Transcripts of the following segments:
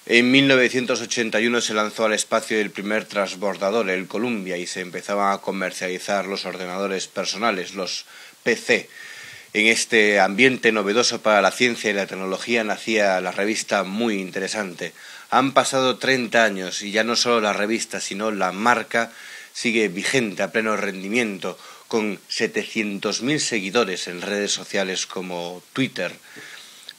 En 1981 se lanzó al espacio el primer transbordador, el Columbia, y se empezaban a comercializar los ordenadores personales, los PC. En este ambiente novedoso para la ciencia y la tecnología nacía la revista Muy Interesante. Han pasado 30 años y ya no solo la revista, sino la marca sigue vigente a pleno rendimiento, con 700.000 seguidores en redes sociales como Twitter.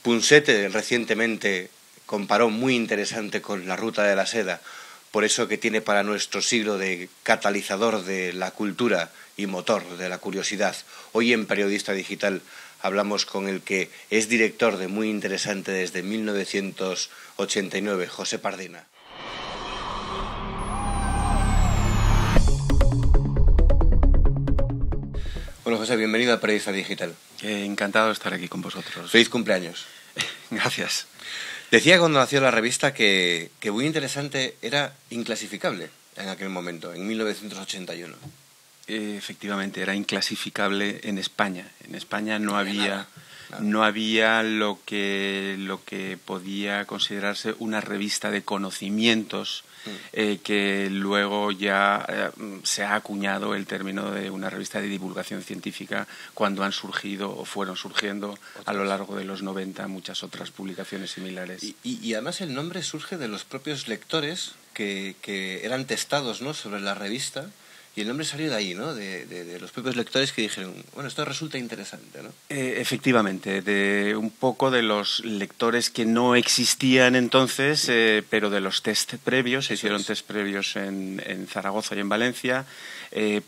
Punset recientemente comparó Muy Interesante con la Ruta de la Seda, por eso que tiene para nuestro siglo de catalizador de la cultura y motor de la curiosidad. Hoy en Periodista Digital hablamos con el que es director de Muy Interesante desde 1989, José Pardina. Bueno, José, bienvenido a Periodista Digital. Encantado de estar aquí con vosotros. Feliz cumpleaños. Gracias. Decía cuando nació la revista que Muy Interesante era inclasificable en aquel momento, en 1981. Efectivamente, era inclasificable en España. En España no había lo que podía considerarse una revista de conocimientos, que luego ya se ha acuñado el término de una revista de divulgación científica cuando han surgido o fueron surgiendo a lo largo de los 90 muchas otras publicaciones similares. Y además el nombre surge de los propios lectores que eran testados, ¿no?, sobre la revista. Y el nombre salió de ahí, ¿no? De los propios lectores que dijeron, bueno, esto resulta interesante, ¿no? Efectivamente, de un poco de los lectores que no existían entonces, pero de los test previos. Se hicieron test previos en Zaragoza y en Valencia,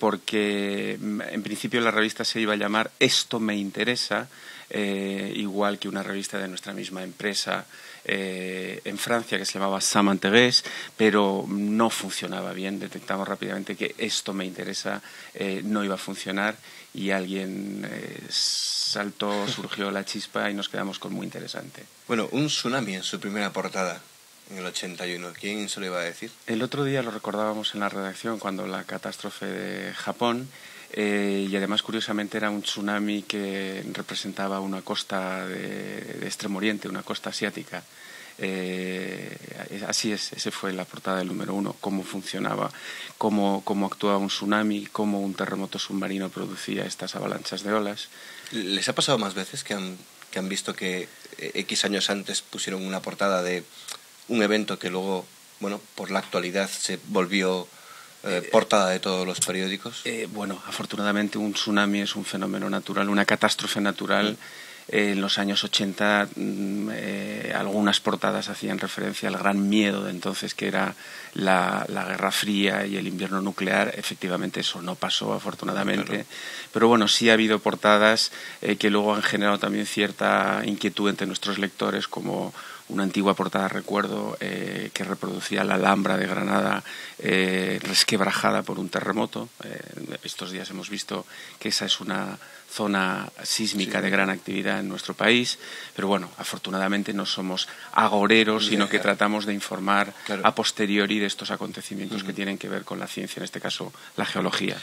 porque en principio la revista se iba a llamar Esto me interesa, igual que una revista de nuestra misma empresa en Francia que se llamaba Ça m'intéresse, pero no funcionaba bien. Detectamos rápidamente que Esto me interesa no iba a funcionar y alguien surgió la chispa y nos quedamos con Muy Interesante. Bueno, un tsunami en su primera portada en el 81. ¿Quién se lo iba a decir? El otro día lo recordábamos en la redacción cuando la catástrofe de Japón. Y además, curiosamente, era un tsunami que representaba una costa de Extremo Oriente, una costa asiática. Así es, ese fue la portada del número 1, cómo funcionaba, cómo actuaba un tsunami, cómo un terremoto submarino producía estas avalanchas de olas. ¿Les ha pasado más veces que han visto que X años antes pusieron una portada de un evento que luego, bueno, por la actualidad se volvió portada de todos los periódicos? Bueno, afortunadamente un tsunami es un fenómeno natural, una catástrofe natural. En los años 80 algunas portadas hacían referencia al gran miedo de entonces, que era la Guerra Fría y el invierno nuclear. Efectivamente eso no pasó, afortunadamente. Claro. Pero bueno, sí ha habido portadas que luego han generado también cierta inquietud entre nuestros lectores, como una antigua portada, recuerdo, que reproducía la Alhambra de Granada resquebrajada por un terremoto. Estos días hemos visto que esa es una zona sísmica de gran actividad en nuestro país, pero bueno, afortunadamente no somos agoreros, sino que tratamos de informar a posteriori de estos acontecimientos que tienen que ver con la ciencia, en este caso la geología.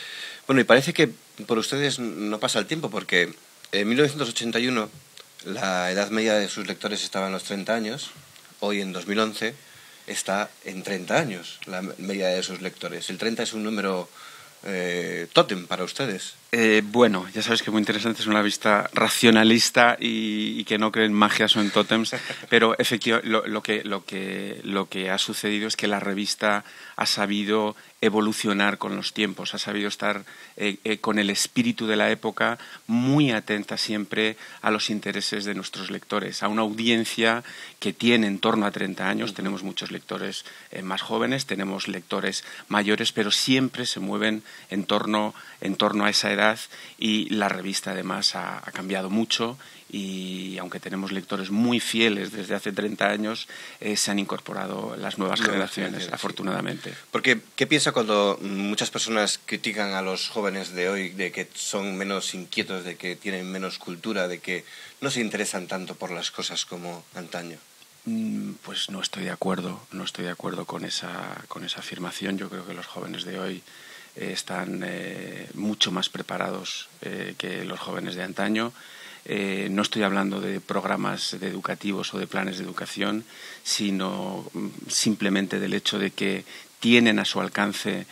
Bueno, y parece que por ustedes no pasa el tiempo, porque en 1981 la edad media de sus lectores estaba en los 30 años, hoy en 2011 está en 30 años la media de sus lectores. El 30 es un número tótem para ustedes. Bueno, ya sabes que Muy Interesante es una revista racionalista y que no cree en magias o en tótems, pero efectivamente lo que ha sucedido es que la revista ha sabido evolucionar con los tiempos, ha sabido estar con el espíritu de la época, muy atenta siempre a los intereses de nuestros lectores, a una audiencia que tiene en torno a 30 años. Tenemos muchos lectores más jóvenes, tenemos lectores mayores, pero siempre se mueven en torno a esa edad, y la revista además ha cambiado mucho, y aunque tenemos lectores muy fieles desde hace 30 años, se han incorporado las nuevas generaciones, afortunadamente. Porque, ¿qué piensa cuando muchas personas critican a los jóvenes de hoy de que son menos inquietos, de que tienen menos cultura, de que no se interesan tanto por las cosas como antaño? Pues no estoy de acuerdo con esa afirmación. Yo creo que los jóvenes de hoy están mucho más preparados que los jóvenes de antaño. No estoy hablando de programas educativos o de planes de educación, sino simplemente del hecho de que tienen a su alcance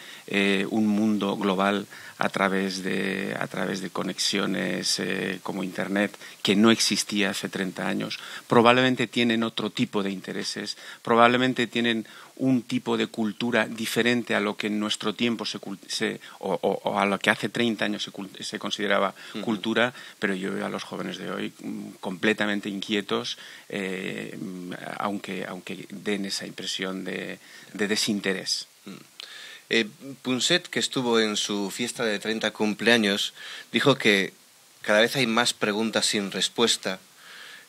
un mundo global a través de conexiones como Internet, que no existía hace 30 años. Probablemente tienen otro tipo de intereses, probablemente tienen un tipo de cultura diferente a lo que en nuestro tiempo o a lo que hace 30 años se consideraba cultura, pero yo veo a los jóvenes de hoy completamente inquietos, aunque den esa impresión de desinterés. Punset, que estuvo en su fiesta de 30 cumpleaños, dijo que cada vez hay más preguntas sin respuesta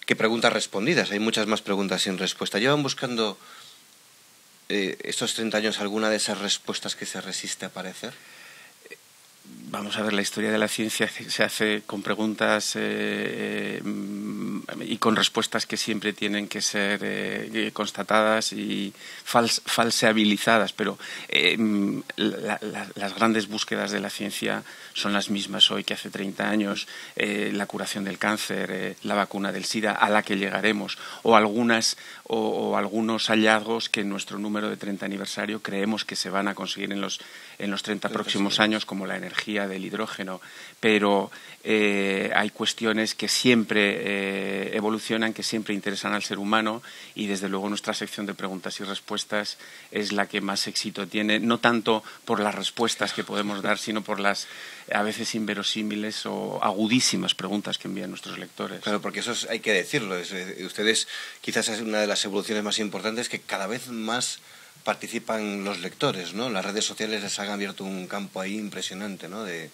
que preguntas respondidas. Hay muchas más preguntas sin respuesta. ¿Llevan buscando estos 30 años alguna de esas respuestas que se resiste a aparecer? Vamos a ver, la historia de la ciencia se hace con preguntas y con respuestas que siempre tienen que ser constatadas y falseabilizadas, pero las grandes búsquedas de la ciencia son las mismas hoy que hace 30 años. La curación del cáncer, la vacuna del SIDA, a la que llegaremos, o algunos hallazgos que en nuestro número de 30 aniversario creemos que se van a conseguir en los 30 próximos años, como la energía del hidrógeno, pero hay cuestiones que siempre evolucionan, que siempre interesan al ser humano, y desde luego nuestra sección de preguntas y respuestas es la que más éxito tiene, no tanto por las respuestas que podemos dar, sino por las a veces inverosímiles o agudísimas preguntas que envían nuestros lectores. Claro, porque eso hay que decirlo. Ustedes, quizás es una de las evoluciones más importantes, que cada vez más participan los lectores, ¿no? Las redes sociales les han abierto un campo ahí impresionante, ¿no? De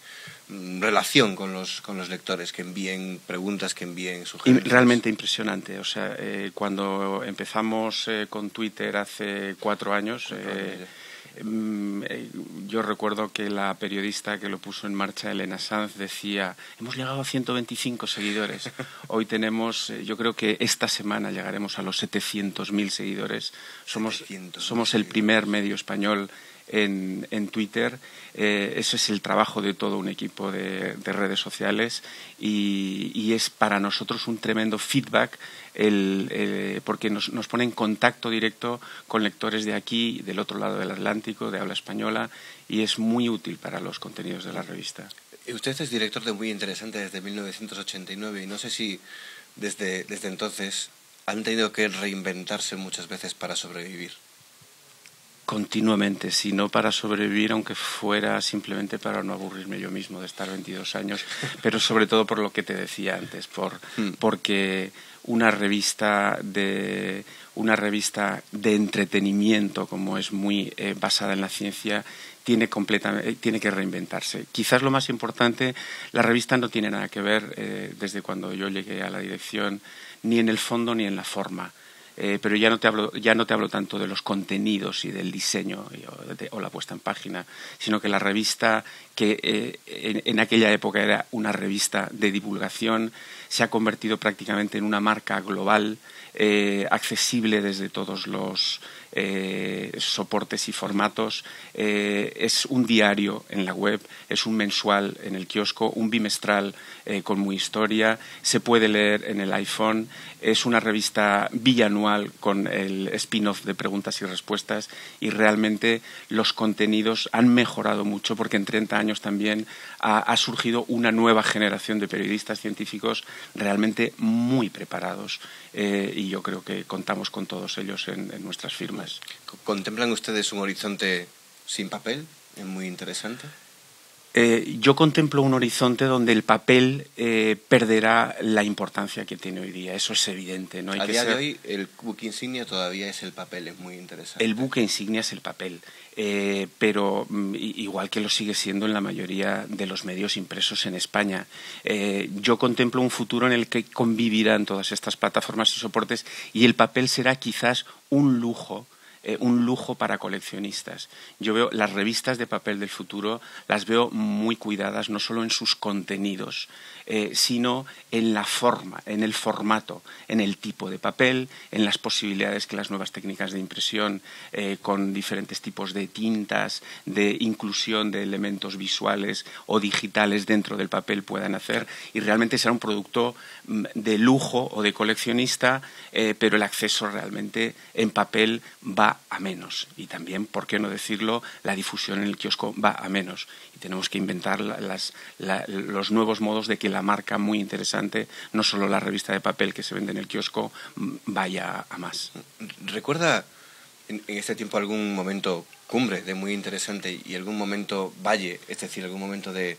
relación con los lectores, que envíen preguntas, que envíen sugerencias. Realmente impresionante. O sea, cuando empezamos con Twitter hace 4 años, yo recuerdo que la periodista que lo puso en marcha, Elena Sanz, decía: hemos llegado a 125 seguidores. Hoy yo creo que esta semana llegaremos a los 700.000 seguidores. Somos el primer medio español en Twitter. Eso es el trabajo de todo un equipo de redes sociales, y es para nosotros un tremendo feedback porque nos pone en contacto directo con lectores de aquí, del otro lado del Atlántico, de habla española, y es muy útil para los contenidos de la revista. Usted es director de Muy Interesante desde 1989, y no sé si desde entonces han tenido que reinventarse muchas veces para sobrevivir. Continuamente, si no para sobrevivir, aunque fuera simplemente para no aburrirme yo mismo de estar 22 años, pero sobre todo por lo que te decía antes, porque una revista de entretenimiento, como es muy basada en la ciencia, tiene que reinventarse. Quizás lo más importante, la revista no tiene nada que ver, desde cuando yo llegué a la dirección, ni en el fondo ni en la forma. Pero ya no te hablo tanto de los contenidos y del diseño o la puesta en página, sino que la revista, que en aquella época era una revista de divulgación, se ha convertido prácticamente en una marca global, accesible desde todos los soportes y formatos. Es un diario en la web, es un mensual en el kiosco, un bimestral con Muy Historia, se puede leer en el iPhone, es una revista bianual con el spin-off de preguntas y respuestas, y realmente los contenidos han mejorado mucho, porque en 30 años también ha surgido una nueva generación de periodistas científicos realmente muy preparados, y yo creo que contamos con todos ellos en nuestras firmas. ¿Contemplan ustedes un horizonte sin papel? ¿Es Muy Interesante? Yo contemplo un horizonte donde el papel perderá la importancia que tiene hoy día. Eso es evidente. ¿No? A día de hoy el buque insignia todavía es el papel, es Muy Interesante. El buque insignia es el papel, pero igual que lo sigue siendo en la mayoría de los medios impresos en España. Yo contemplo un futuro en el que convivirán todas estas plataformas y soportes, y el papel será quizás un lujo un lujo para coleccionistas. Yo veo las revistas de papel del futuro, las veo muy cuidadas, no solo en sus contenidos, sino en la forma, en el formato, en el tipo de papel, en las posibilidades que las nuevas técnicas de impresión con diferentes tipos de tintas, de inclusión de elementos visuales o digitales dentro del papel puedan hacer, y realmente será un producto de lujo o de coleccionista, pero el acceso realmente en papel va a menos, y también, por qué no decirlo, la difusión en el kiosco va a menos, y tenemos que inventar los nuevos modos de que la marca muy interesante, no solo la revista de papel que se vende en el kiosco, vaya a más. ¿Recuerda en este tiempo algún momento cumbre de muy interesante y algún momento valle, es decir, algún momento de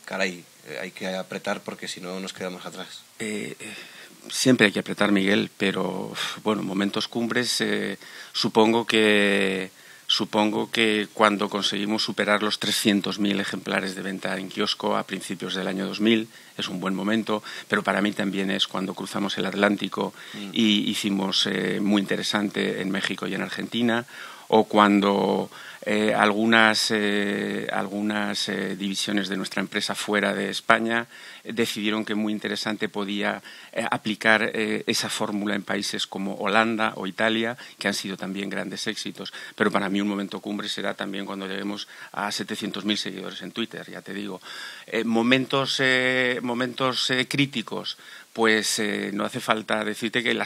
caray, hay que apretar porque si no nos quedamos atrás? Siempre hay que apretar, Miguel, pero bueno, momentos cumbres, supongo que cuando conseguimos superar los 300.000 ejemplares de venta en kiosco a principios del año 2000 es un buen momento, pero para mí también es cuando cruzamos el Atlántico y hicimos muy interesante en México y en Argentina, o cuando algunas divisiones de nuestra empresa fuera de España decidieron que muy interesante podía aplicar esa fórmula en países como Holanda o Italia, que han sido también grandes éxitos. Pero para mí un momento cumbre será también cuando lleguemos a 700.000 seguidores en Twitter, ya te digo. Momentos críticos. Pues no hace falta decirte que el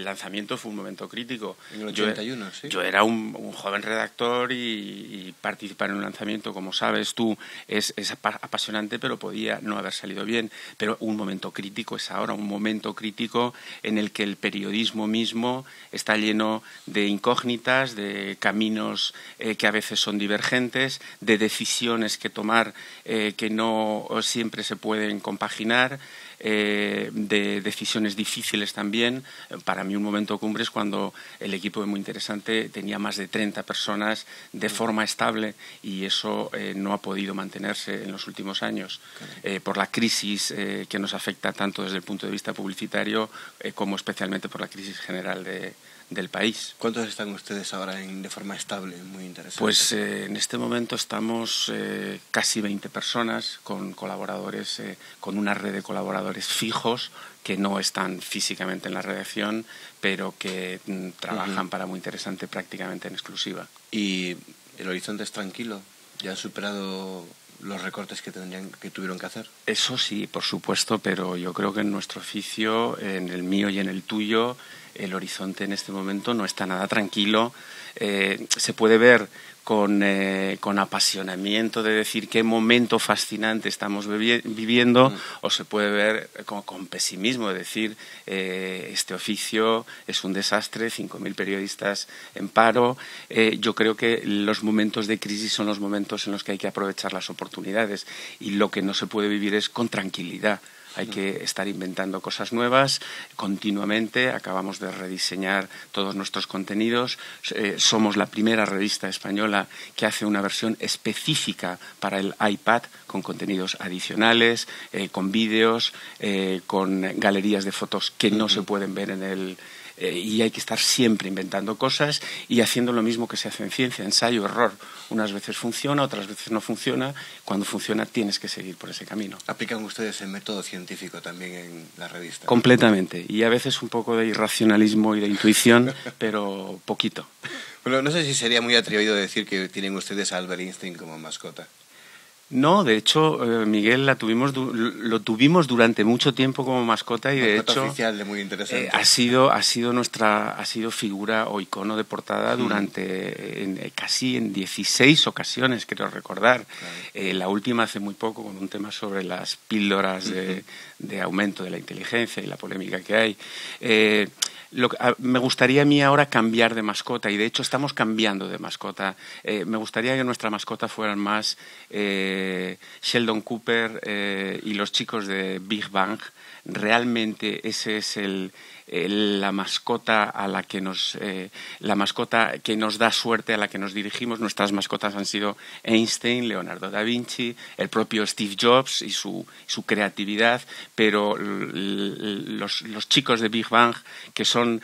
lanzamiento fue un momento crítico. En el 81, sí. Yo era un joven redactor y participar en un lanzamiento, como sabes tú, es apasionante, pero podía no haber salido bien. Pero un momento crítico es ahora, un momento crítico en el que el periodismo mismo está lleno de incógnitas, de caminos que a veces son divergentes, de decisiones que tomar que no siempre se pueden compaginar, de decisiones difíciles también. Para mí un momento cumbre es cuando el equipo de Muy Interesante tenía más de 30 personas de forma estable, y eso no ha podido mantenerse en los últimos años por la crisis que nos afecta tanto desde el punto de vista publicitario como especialmente por la crisis general del país. ¿Cuántos están ustedes ahora de forma estable? Muy interesante. Pues en este momento estamos casi 20 personas con colaboradores, con una red de colaboradores fijos que no están físicamente en la redacción, pero que trabajan para Muy Interesante prácticamente en exclusiva. ¿Y el horizonte es tranquilo? ¿Ya han superado los recortes que tuvieron que hacer? Eso sí, por supuesto, pero yo creo que en nuestro oficio, en el mío y en el tuyo, el horizonte en este momento no está nada tranquilo. Se puede ver con apasionamiento de decir qué momento fascinante estamos viviendo, o se puede ver con pesimismo de decir este oficio es un desastre, 5.000 periodistas en paro. Yo creo que los momentos de crisis son los momentos en los que hay que aprovechar las oportunidades, y lo que no se puede vivir es con tranquilidad. Hay que estar inventando cosas nuevas continuamente. Acabamos de rediseñar todos nuestros contenidos. Somos la primera revista española que hace una versión específica para el iPad, con contenidos adicionales, con vídeos, con galerías de fotos que no se pueden ver en el... y hay que estar siempre inventando cosas y haciendo lo mismo que se hace en ciencia, ensayo, error. Unas veces funciona, otras veces no funciona. Cuando funciona tienes que seguir por ese camino. ¿Aplican ustedes el método científico también en la revista? Completamente. Y a veces un poco de irracionalismo y de intuición, pero poquito. Bueno, no sé si sería muy atrevido decir que tienen ustedes a Albert Einstein como mascota. No, de hecho, Miguel, lo tuvimos durante mucho tiempo como mascota, y de hecho oficial de Muy Interesante. ha sido figura o icono de portada durante casi en 16 ocasiones, creo recordar. Claro. La última hace muy poco, con un tema sobre las píldoras de aumento de la inteligencia y la polémica que hay. Me gustaría a mí ahora cambiar de mascota, y de hecho estamos cambiando de mascota. Me gustaría que nuestra mascota fueran más Sheldon Cooper y los chicos de Big Bang. Realmente ese es la mascota a la que la mascota que nos da suerte, a la que nos dirigimos. Nuestras mascotas han sido Einstein, Leonardo da Vinci, el propio Steve Jobs y su creatividad, pero los chicos de Big Bang, que son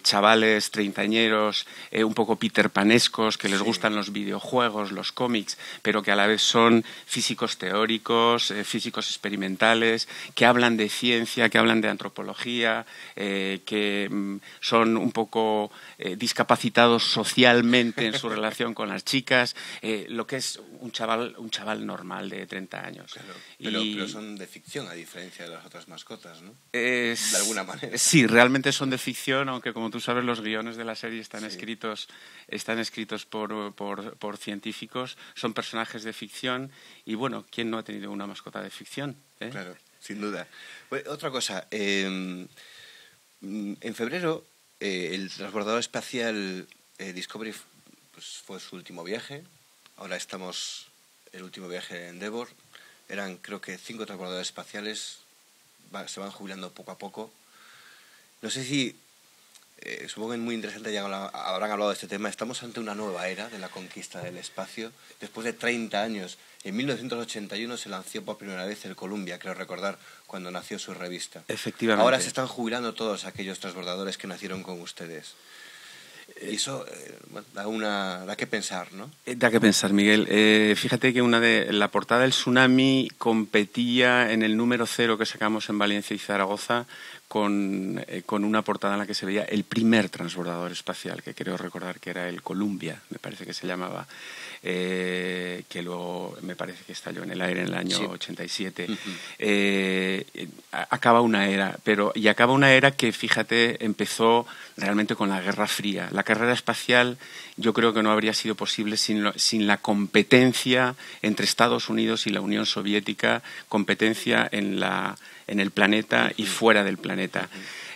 chavales treintañeros, un poco Peter Panescos, que les gustan los videojuegos, los cómics, pero que a la vez son físicos teóricos, físicos experimentales, que hablan de ciencia, que hablan de antropología, que son un poco discapacitados socialmente en su relación con las chicas, lo que es un chaval normal de 30 años. Claro, pero son de ficción, a diferencia de las otras mascotas, ¿no? De alguna manera. Sí, realmente son de ficción, aunque como tú sabes los guiones de la serie están escritos por científicos, son personajes de ficción y bueno, ¿quién no ha tenido una mascota de ficción? Claro, sin duda. Pues, otra cosa, en febrero el transbordador espacial Discovery pues, fue su último viaje. Ahora estamos el último viaje de Endeavour. Eran creo que 5 transbordadores espaciales, se van jubilando poco a poco. No sé si, supongo que es muy interesante, ya habrán hablado de este tema. Estamos ante una nueva era de la conquista del espacio. Después de 30 años, en 1981 se lanzó por primera vez el Columbia, creo recordar, cuando nació su revista. Efectivamente. Ahora se están jubilando todos aquellos transbordadores que nacieron con ustedes. Y eso bueno, da que pensar, ¿no? Da que pensar, Miguel. Fíjate que la portada del Tsunami competía en el número 0 que sacamos en Valencia y Zaragoza con una portada en la que se veía el primer transbordador espacial, que creo recordar que era el Columbia, me parece que se llamaba, que luego me parece que estalló en el aire en el año 87. Acaba una era, y acaba una era que, fíjate, empezó realmente con la Guerra Fría. La carrera espacial yo creo que no habría sido posible sin la competencia entre Estados Unidos y la Unión Soviética, competencia en el planeta y fuera del planeta.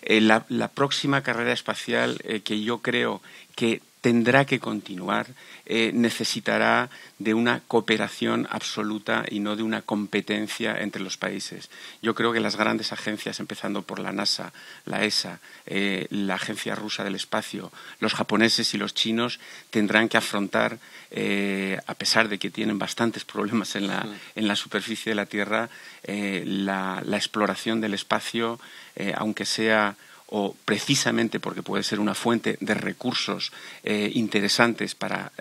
La próxima carrera espacial que yo creo que tendrá que continuar, necesitará de una cooperación absoluta y no de una competencia entre los países. Yo creo que las grandes agencias, empezando por la NASA, la ESA, la Agencia Rusa del Espacio, los japoneses y los chinos, tendrán que afrontar, a pesar de que tienen bastantes problemas en la superficie de la Tierra, la exploración del espacio, aunque sea o precisamente porque puede ser una fuente de recursos interesantes para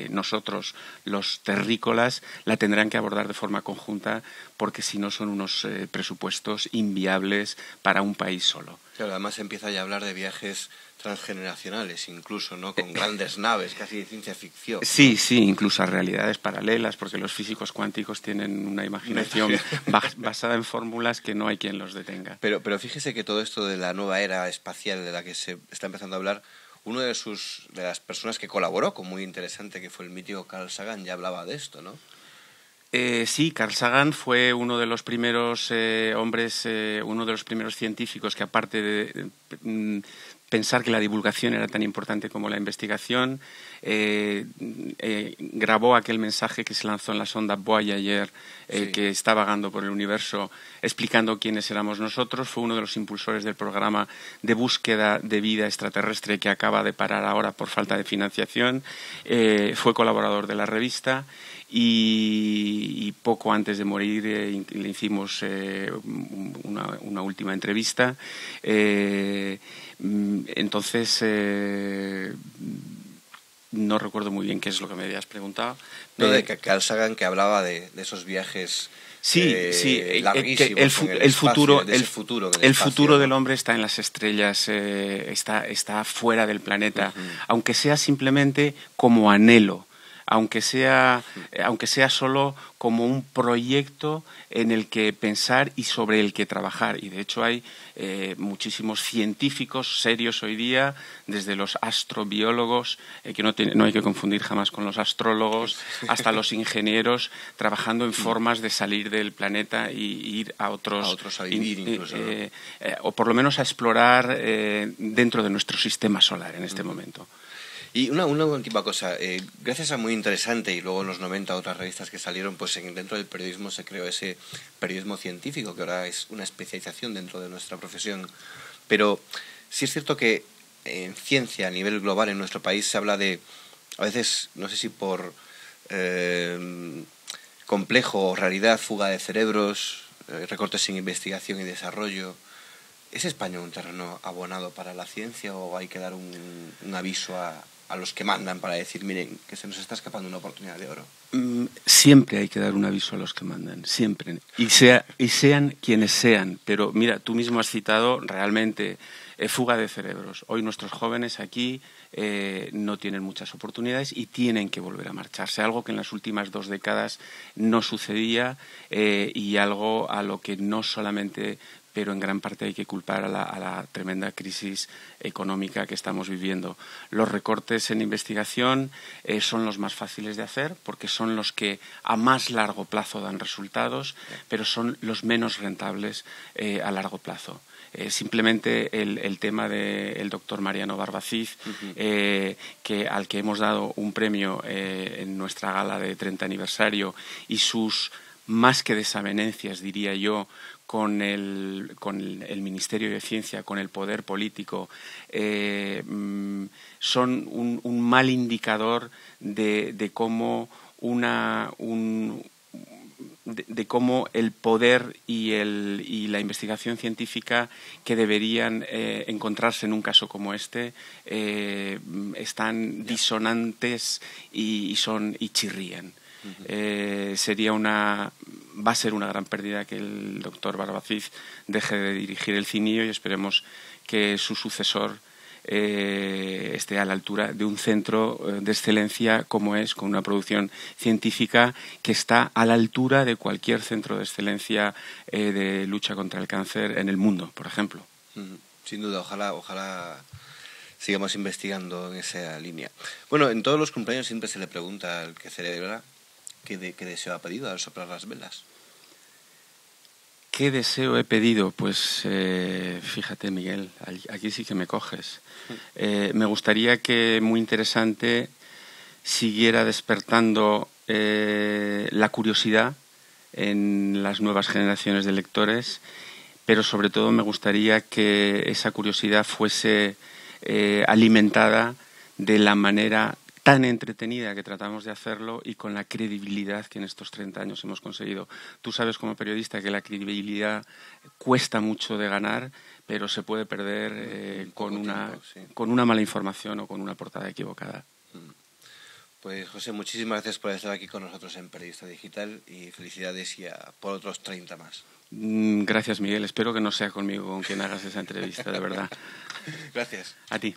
nosotros los terrícolas, la tendrán que abordar de forma conjunta porque si no son unos presupuestos inviables para un país solo. Claro, además se empieza ya a hablar de viajes transgeneracionales incluso, ¿no? Con grandes naves, casi de ciencia ficción. Sí, sí, incluso a realidades paralelas, porque los físicos cuánticos tienen una imaginación basada en fórmulas que no hay quien los detenga. Pero fíjese que todo esto de la nueva era espacial de la que se está empezando a hablar, uno de las personas que colaboró con muy interesante, que fue el mítico Carl Sagan, ya hablaba de esto, ¿no? Sí, Carl Sagan fue uno de los primeros hombres, uno de los primeros científicos que, aparte de pensar que la divulgación era tan importante como la investigación, grabó aquel mensaje que se lanzó en la sonda Voyager, que está vagando por el universo, explicando quiénes éramos nosotros. Fue uno de los impulsores del programa de búsqueda de vida extraterrestre que acaba de parar ahora por falta de financiación. Fue colaborador de la revista. Y poco antes de morir le hicimos una última entrevista. Entonces, no recuerdo muy bien qué es lo que me habías preguntado. No, de Carl Sagan, que hablaba de esos viajes larguísimos el futuro del hombre está en las estrellas, está fuera del planeta, aunque sea simplemente como anhelo. Aunque sea solo como un proyecto en el que pensar y sobre el que trabajar. Y de hecho hay muchísimos científicos serios hoy día, desde los astrobiólogos, que no hay que confundir jamás con los astrólogos, hasta los ingenieros, trabajando en formas de salir del planeta y ir a otros a vivir incluso, ¿no? O por lo menos a explorar dentro de nuestro sistema solar en este momento. Y una última cosa, gracias a muy interesante y luego en los 90 otras revistas que salieron, pues dentro del periodismo se creó ese periodismo científico que ahora es una especialización dentro de nuestra profesión. Pero sí es cierto que en ciencia a nivel global en nuestro país se habla de, a veces, no sé si por complejo o realidad, fuga de cerebros, recortes en investigación y desarrollo. ¿Es España un terreno abonado para la ciencia o hay que dar un aviso a los que mandan para decir, miren, que se nos está escapando una oportunidad de oro? Siempre hay que dar un aviso a los que mandan, siempre. Y sean quienes sean. Pero mira, tú mismo has citado realmente fuga de cerebros. Hoy nuestros jóvenes aquí no tienen muchas oportunidades y tienen que volver a marcharse. Algo que en las últimas 2 décadas no sucedía y algo a lo que no solamente, pero en gran parte hay que culpar a la tremenda crisis económica que estamos viviendo. Los recortes en investigación son los más fáciles de hacer porque son los que a más largo plazo dan resultados, pero son los menos rentables a largo plazo. Simplemente el tema del doctor Mariano Barbacid, al que hemos dado un premio en nuestra gala de 30 aniversario y sus más que desavenencias, diría yo, con el Ministerio de Ciencia, con el poder político, son un mal indicador de cómo de cómo el poder y la investigación científica que deberían encontrarse en un caso como este están disonantes y chirrían. Va a ser una gran pérdida que el doctor Barbacid deje de dirigir el CINIO y esperemos que su sucesor esté a la altura de un centro de excelencia como es, con una producción científica que está a la altura de cualquier centro de excelencia de lucha contra el cáncer en el mundo, por ejemplo. Sin duda, ojalá sigamos investigando en esa línea. Bueno, en todos los cumpleaños siempre se le pregunta al que celebra qué deseo ha pedido al soplar las velas. ¿Qué deseo he pedido? Pues fíjate, Miguel, aquí sí que me coges. Me gustaría que, muy interesante, siguiera despertando la curiosidad en las nuevas generaciones de lectores, pero sobre todo me gustaría que esa curiosidad fuese alimentada de la manera tan entretenida que tratamos de hacerlo y con la credibilidad que en estos 30 años hemos conseguido. Tú sabes como periodista que la credibilidad cuesta mucho de ganar, pero se puede perder con una mala información o con una portada equivocada. Pues José, muchísimas gracias por estar aquí con nosotros en Periodista Digital y felicidades y por otros 30 más. Gracias, Miguel. Espero que no sea conmigo con quien hagas esa entrevista, de verdad. Gracias. A ti.